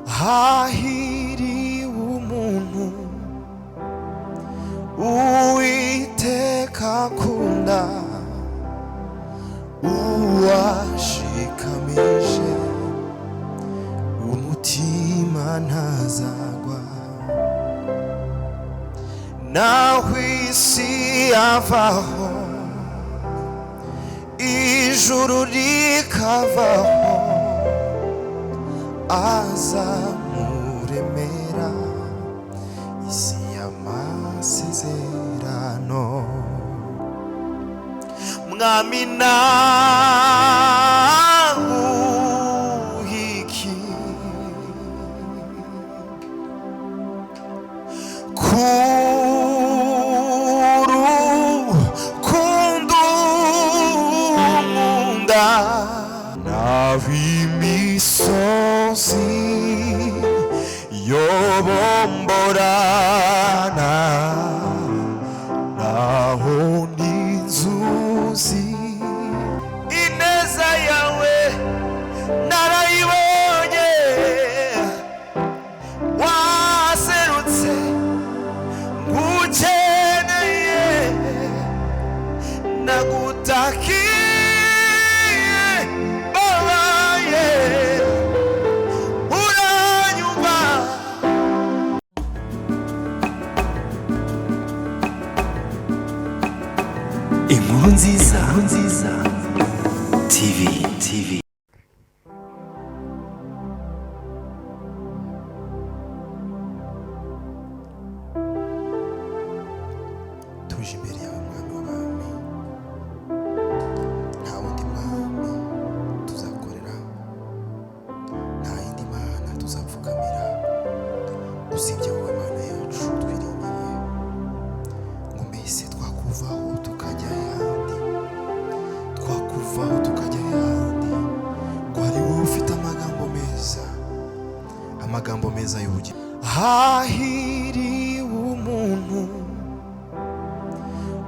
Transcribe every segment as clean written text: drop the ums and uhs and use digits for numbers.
hahiriwe umuntu Uwiteka akunda, uwashikamije umutima ntazagwa. Naho isi yavaho, ijuru rikavaho, azamuremera isi y'amasezerano. Mwami naguhiki kundukunda, n'ab'imisozi yobomborana, naho n'inzuzi ineza yawe narayibonye. Waserutse ngukeneye, nagutakiye babaye, uranyumva. Inkuru nziza TV. Tuje imbere yawe mwami w'abami, nta wundi mwami tuzakorera, nta yindi mana tuzapfukamira usibye wowe Mana yacu twiringiye. Ngo mbese twakuvaho tukajya ahandi, twakuvaho tukajya ahandi, ko ari wowe ufite amagambo meza y'ubugingo. Hahiriwe umuntu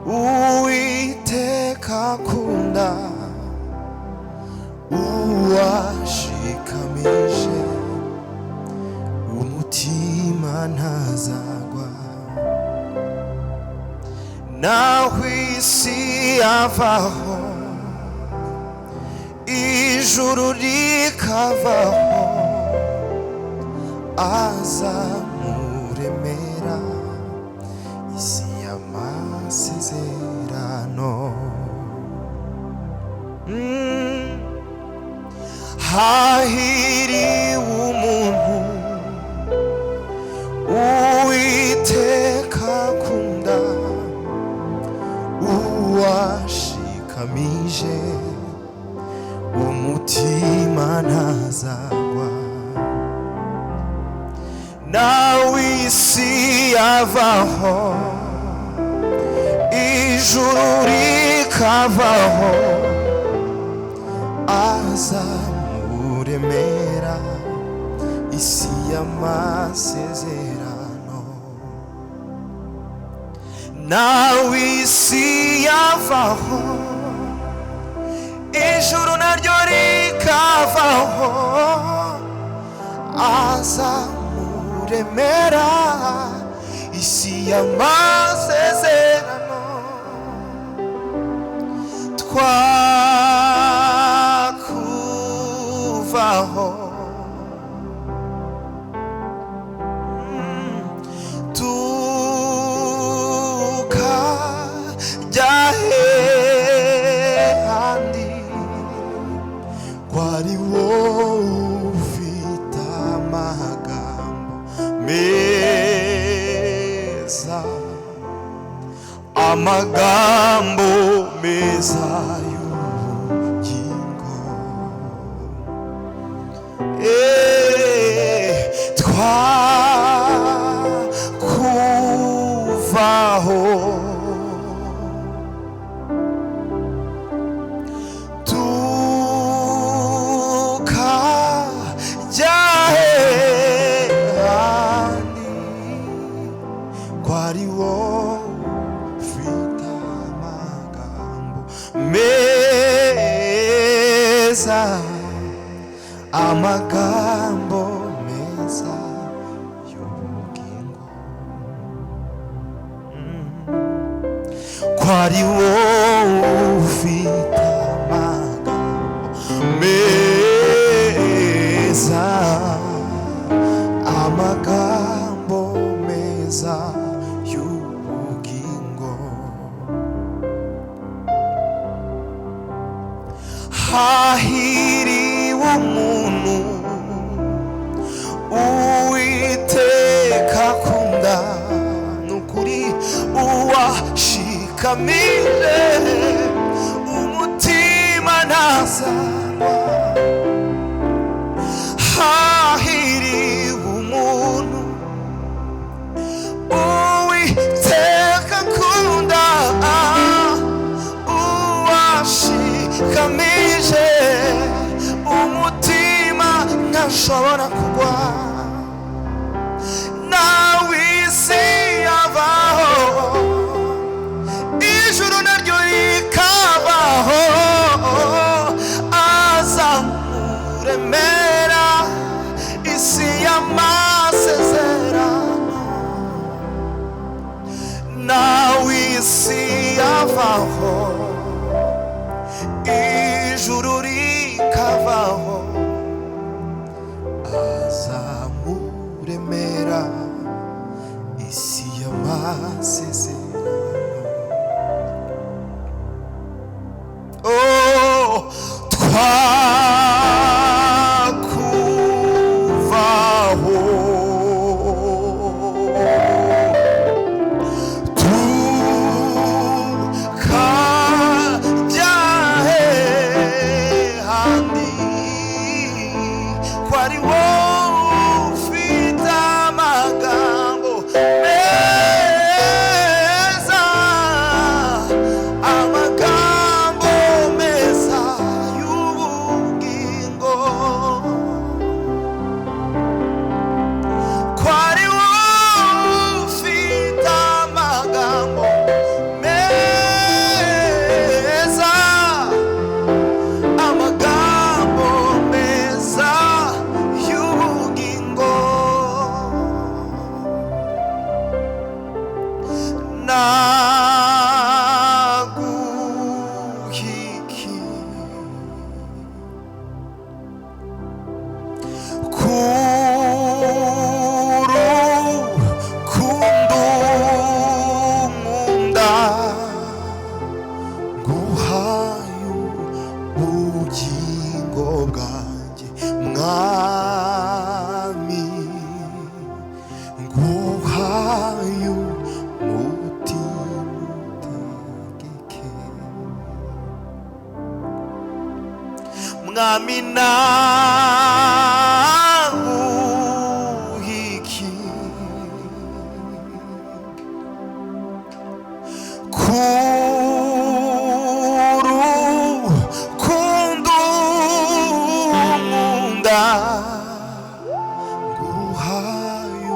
Uwiteka akunda, uwashikamije umutima ntazagwa. Naho isi yavaho, ijuru rikavaho, azamuremera isi y'amasezerano. Hahiriwe umuntu Uwiteka akunda, uwashikamije umutima ntazagwa. Naho isi yavaho, ijuru rikavaho, azamuremera isi y'amasezerano. Naho isi yavaho, ijuru naryo rikavaho, azamuremera isi y'amasezerano. Twakuvaho tukajya ahandi, ko ari wowe ufite amagambo meza, amagambo meza y'ubugingo. Twakuvaho tukajya ahandi, ko ari wowe ufite amagambo meza, amagambo meza ari wowe ufite amagambo meza, amagambo meza y'ubugingo. Hahiriwe umuntu Uwiteka akunda, nukuri uwashikamije umutima ntazagwa. Hahiriwe umuntu Uwiteka akunda, uwashikamije umutima ntashobora kugwa. Nawe isi yabaho, ijuru naryo rikabaho, azamuremera isi y'amasezerano. Nawe isi yabaho, ijuru rikabaho, azamuremera isi y'amasezerano. Oh, twakuvaho tukajya hehandi, ko ari wowe ufite amagambo meza, amagambo meza y'ubugingo. Ko ari wowe ufite amagambo meza, amagambo meza y'ubugingo. Naguhiki kurukundo nkunda, nguhaye ubugingo bwanjye mwami, nguhaye umutima utegeke. Mwami naguhiki kurukundo nkunda, nguhaye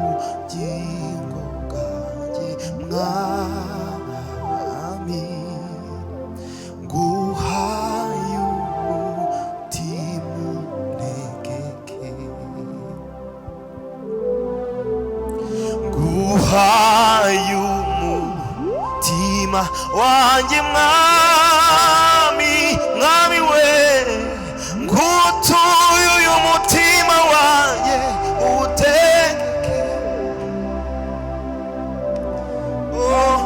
ubugingo bwanjye mwami, nguhaye umutima untegeke. Nguhaye umutima wanjye mwami, mwami we, ngutuye uyu mutima wanjye utegeke. Oh,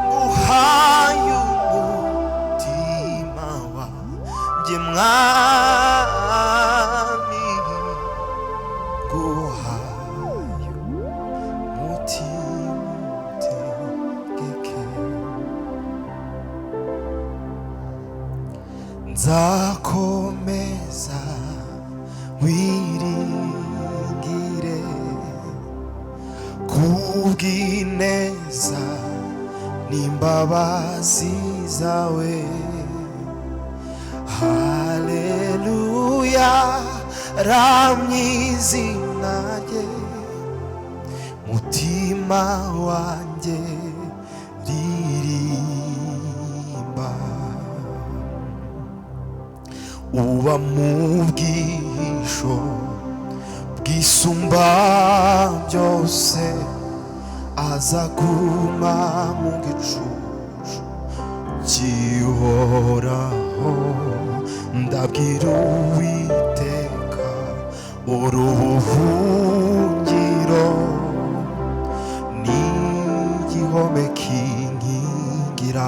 nguhaye umutima wanjye mwami, nguhaye umutima utegeke. Nzakomeza wiringire kubw'ineza n'imbabazi zawe. Haleluya, ramya izina rye, mutima wanjye ririmba. Uba mu bwihisho bwisumba byose, azaguma mu gicucu gihoraho ndabwira Uwiteka uri ubuhungiro n'igihome kinkingira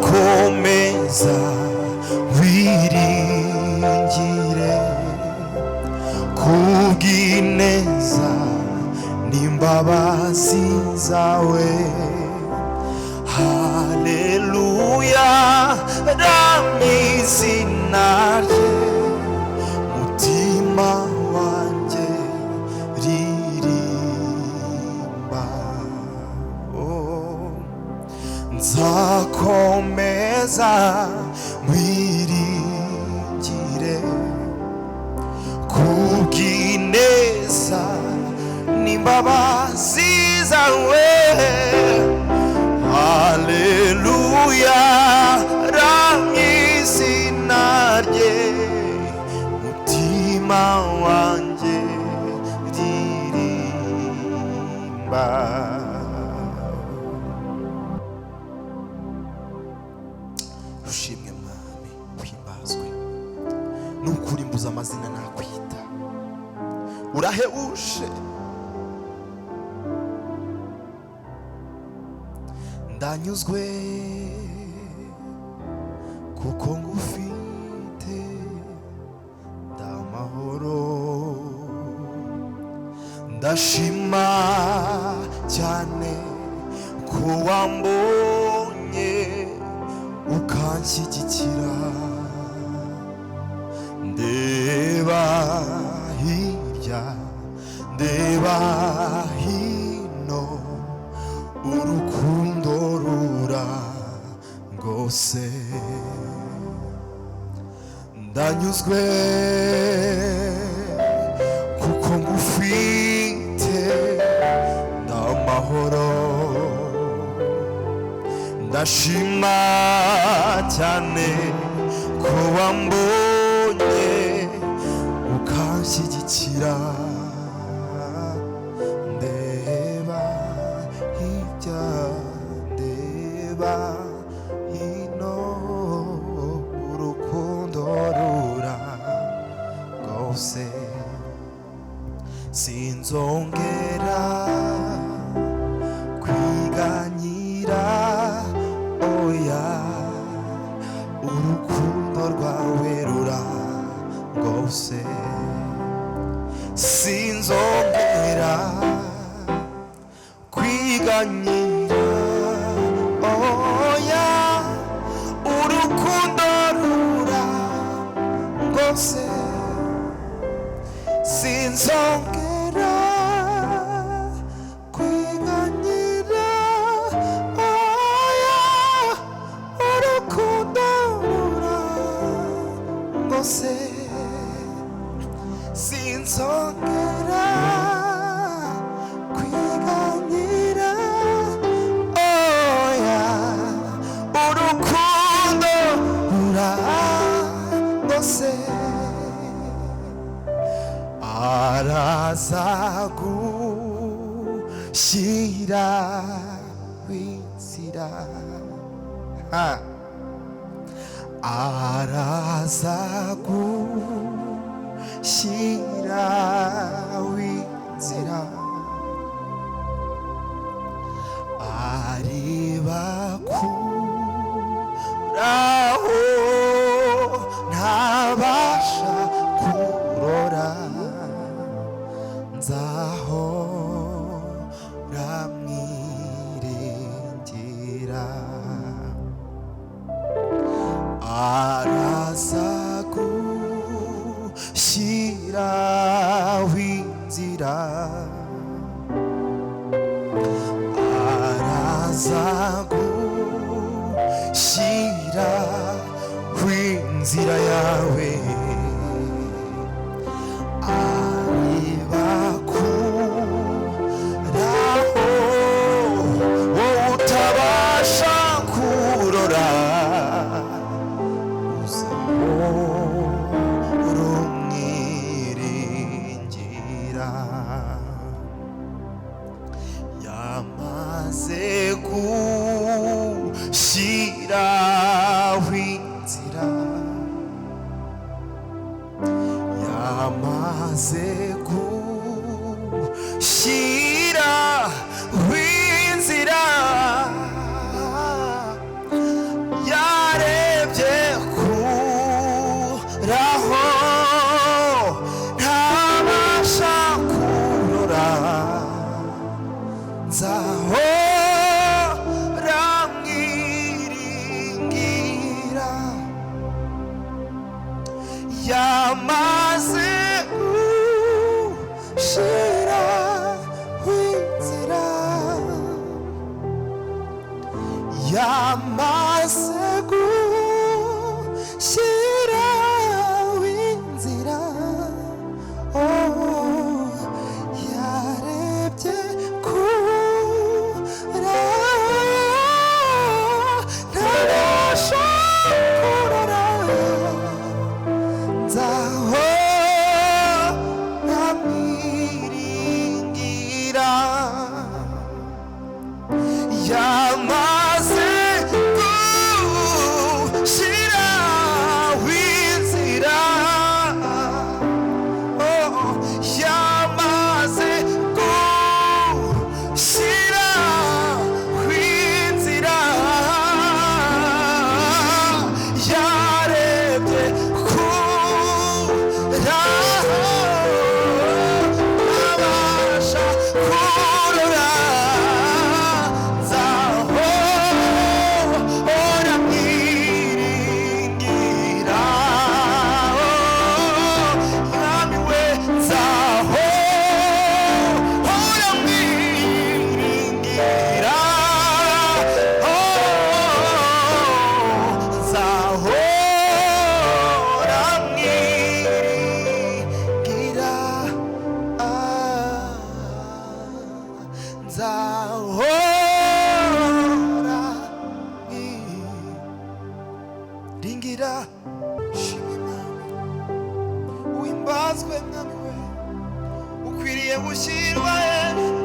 nzakomeza wiringire kubw'ineza n'imbabazi zawe haleluya ramya izina rye mutima wanjye ririmba nzakomeza wiringire kubw'ineza n'imbabazi zawe haleluya ramya izina rye mutima wanjye ririmba ushimwe mwami uhimbazwe nukuri mbuza amazina nakwita urahebuje ndanyuzwe kuko ngufite ndamahoro ndashima cyane ko wambonye ukanshyigikira ndeba hirya ndeba hino urukundo rurangose ndanyuzwe kuko ngufite ndamahoro ndashima cyane ko wambonye ukanshyigikira ndeba hirya ndeba hino urukundo rurangose sinzongera kwiganyira oya urukundo rwawe rurangose sinzongera kwiganyira oya urukundo rurangose sinzongera kwiganyira oya urukundo rurangose sinzongera kwiganyira oya urukundo rurangose arazagushyira w'inzira arazagushyira w'inzira aribakuraho ntabasha kurora nzahora mwiringira arazagushyira w'inzira arazagushyira w'inzira yawe aribakuraho wowe utabasha kurora uzahora umwiringira yamaze amaze gushyira w'inzira yarebye kuraho ntabasha kurora nzahora mwiringira yamaze gushira w'inzira yamaze gushira w'inzira oh yarebye kura ntabasha kurora nzahora mwiringira yamaze gushira w'inzira oh yamaze gushira w'inzira yarebye kura abasha kurora nzahora mwiringira mwami we nzahora mwiringira nzahora mwiringira nzahora mwiringira shimwe mwami uhimbazwe mwami we ukwiriye gushyirwa hejuru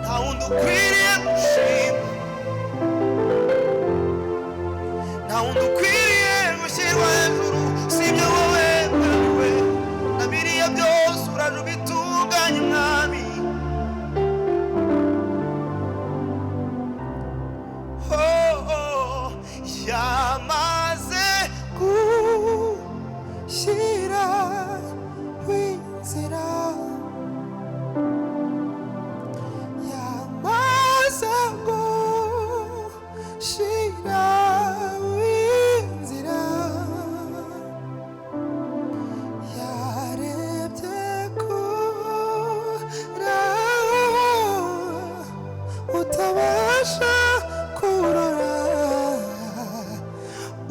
nta wundi ukwiriye gushimwa nta wundi ukwiriye gushyirwa hejuru sibyo wowe mwami we na biriya byose uraje ubitunganye mwami oh yamaze gushyira w'inzira yamaze gushira w'inzira yarebye kura utabasha kurora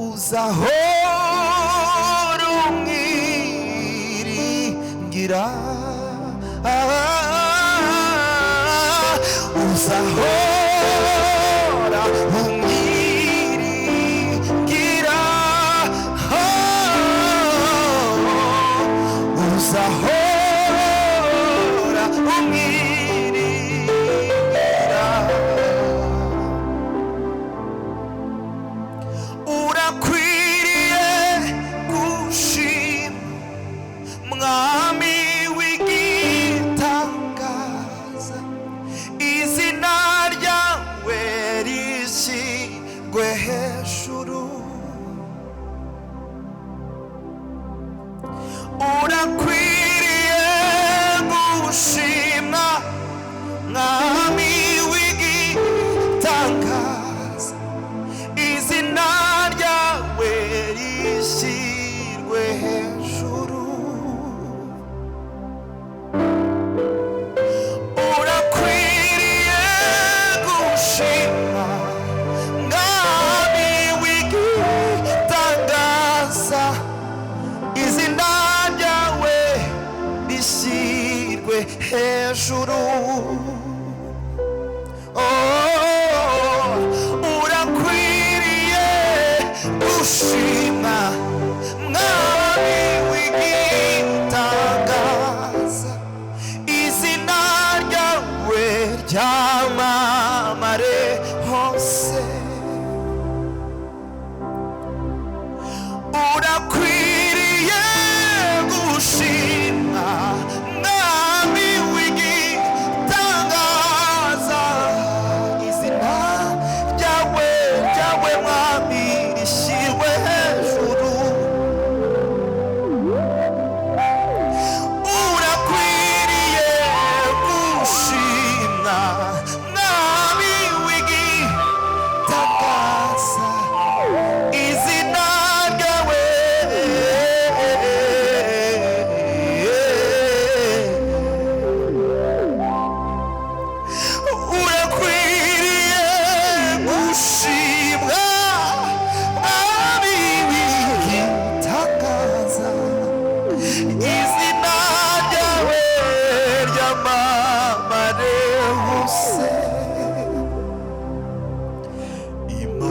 uzahora umwiringira uzahora umwiringira uzahora umwiringira urakwiriye gushimwa mwami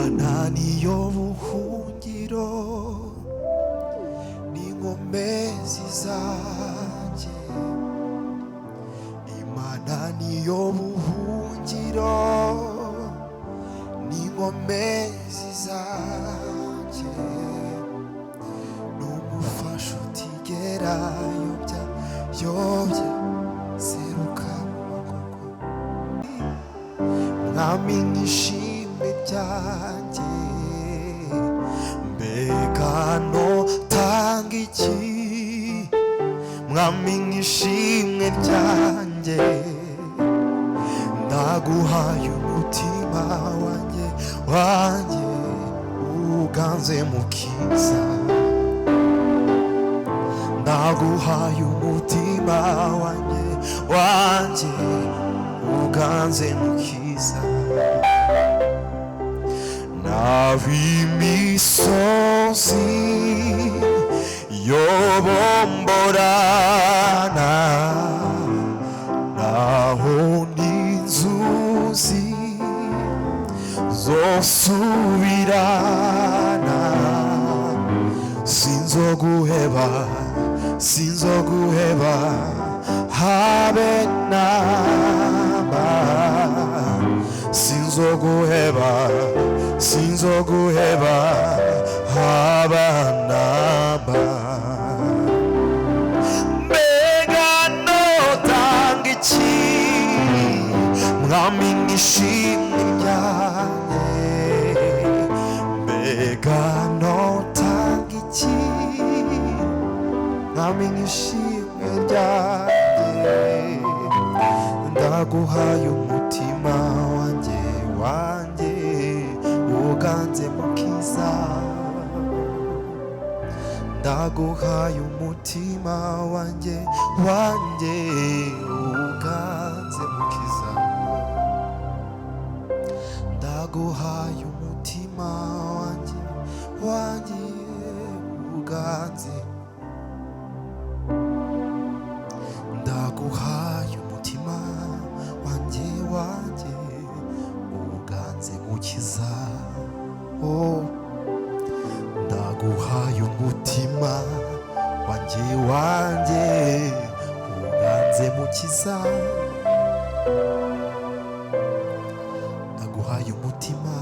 Imana niyo buhungiro n'inkomezi zanjye. Imana niyo buhungiro n'inkomezi zanjye, n'umufasha utigera yobya seruka mu magogo. Mwami nk'ishimwe ryanjye, mbega notanga iki? Mwami nk'ishimwe ryanjye, ndaguhaye umutima wanjye uganze mukiza. Ndaguhaye umutima wanjye uganze mukiza. N'ab'imisozi yobomborana, naho n'inzuzi zosubirana, sinzoguheba habe namba. Sinzoguheba haba namba. Mbega notanga iki? Mwami nk'ishimwe ryanjye, mbega notanga iki? Mwami nk'ishimwe ryanjye, ndaguhaye umutima wanjye uganze mukiza. Ndaguhaye umutima wanjye uganze mukiza. Ndaguhaye umutima wanjye uganze. Ndaguhaye umutima wanjye uganze mukiza. Oh, ndaguhaye umutima wanjye uganze mukiza. Ndaguhaye umutima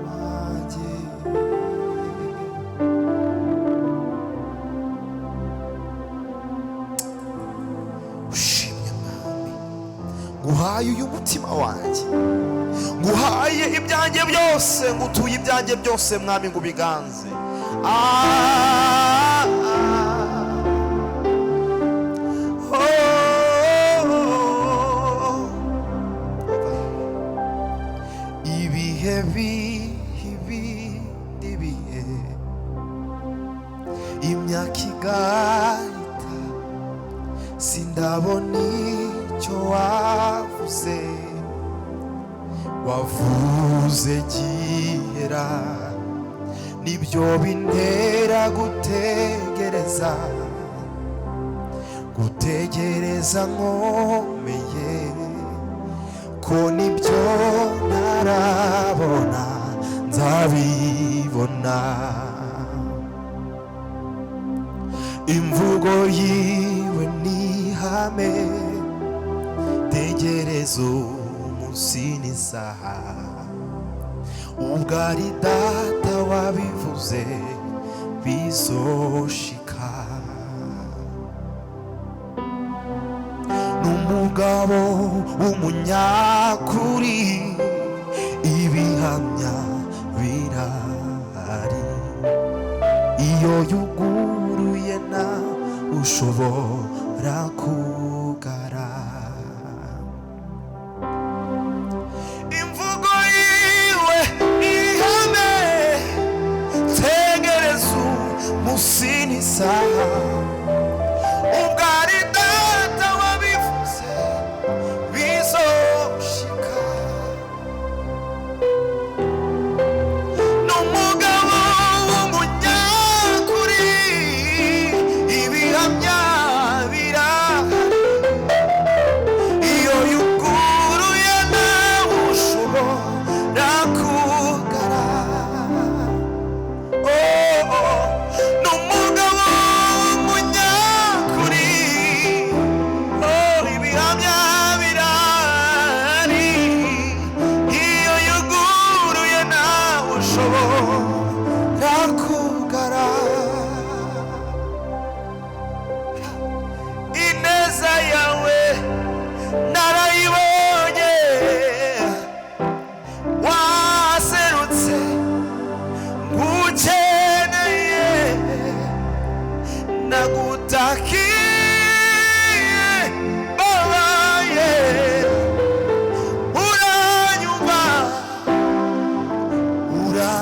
wanjye. Ushimye Mwami, nguhaye uyu mutima wanjye, nguhaye ibyanjye byose, ngutuye ibyanjye byose Mwami ngo ubiganze. Ibihe ibindi bihe, imyaka igahita, sindabona icyo wavuze gihera. Nibyo bintera gutegereza nkomeye, ko nibyo ntarabona nzabibona. Imvugo yiwe n'ihame, tegereza umunsi n'isaha. Ubwo ari data wabivuze bizoshika. N'umugabo w'umunyakuri, ibihamya birahari. Iyo yuguruye na ushobora kugara. Imvugo yiwe ihame, tegereza umunsi n'isaha. Ubwo ari data wabivuze bizoshika. N'umugabo w'umunyakuri, ibihamya birahari.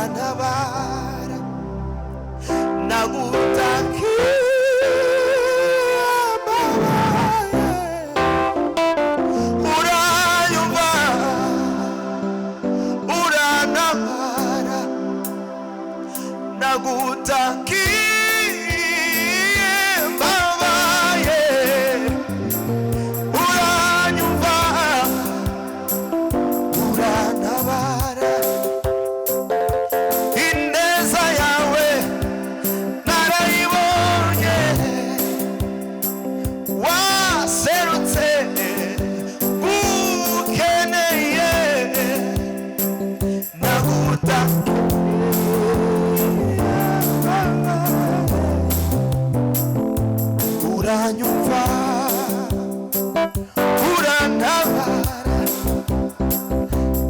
urantabara nagutakiye uranyumva urantabara nagutakiye uranyumva urantabara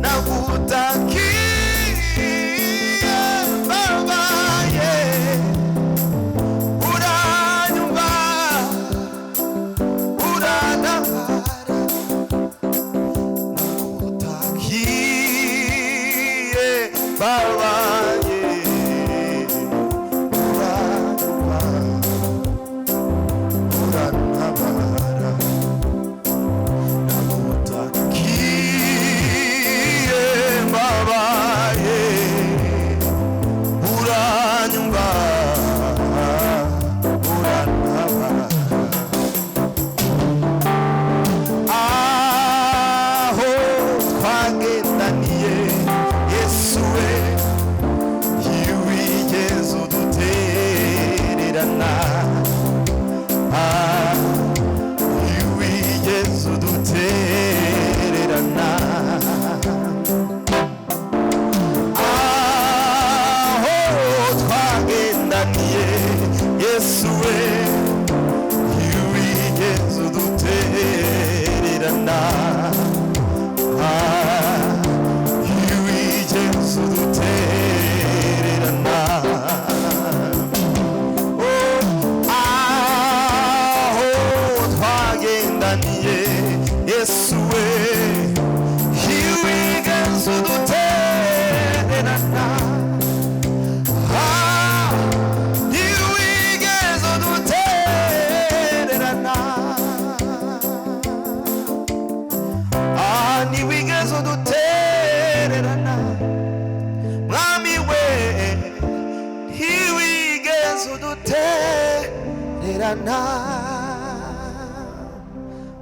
nagutakiye babaye uranyumva urantabara nagutakiye babaye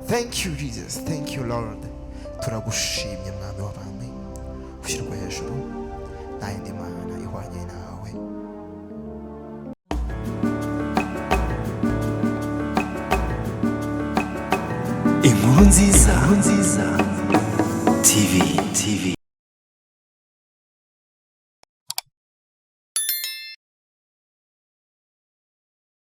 Thank you Jesus, thank you Lord. Turagushimye mwami w'abami, ushyirwa hejuru nta yindi mana ihwanye nawe. Inkuru nziza TV